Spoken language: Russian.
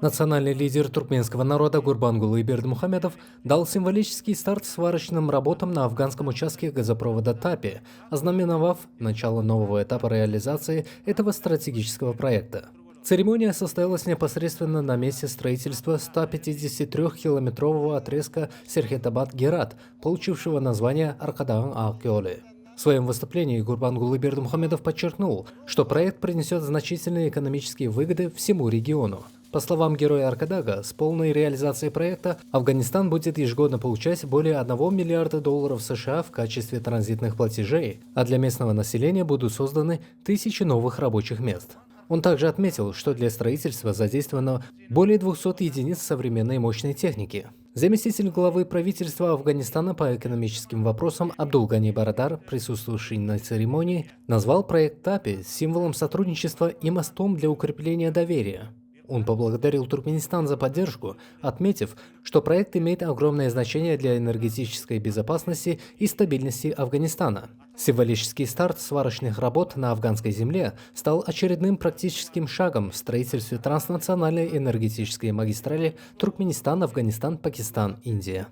Национальный лидер туркменского народа Гурбангулы Бердмухамедов дал символический старт сварочным работам на афганском участке газопровода ТАПИ, ознаменовав начало нового этапа реализации этого стратегического проекта. Церемония состоялась непосредственно на месте строительства 153-километрового отрезка Серхетабад-Герат, получившего название Аркадан-Акёле. В своем выступлении Гурбангулы Бердмухамедов подчеркнул, что проект принесет значительные экономические выгоды всему региону. По словам героя Аркадага, с полной реализацией проекта Афганистан будет ежегодно получать более $1 миллиарда США в качестве транзитных платежей, а для местного населения будут созданы тысячи новых рабочих мест. Он также отметил, что для строительства задействовано более 200 единиц современной мощной техники. Заместитель главы правительства Афганистана по экономическим вопросам Абдулгани Барадар, присутствовавший на церемонии, назвал проект ТАПИ символом сотрудничества и мостом для укрепления доверия. Он поблагодарил Туркменистан за поддержку, отметив, что проект имеет огромное значение для энергетической безопасности и стабильности Афганистана. Символический старт сварочных работ на афганской земле стал очередным практическим шагом в строительстве транснациональной энергетической магистрали Туркменистан, Афганистан, Пакистан, Индия.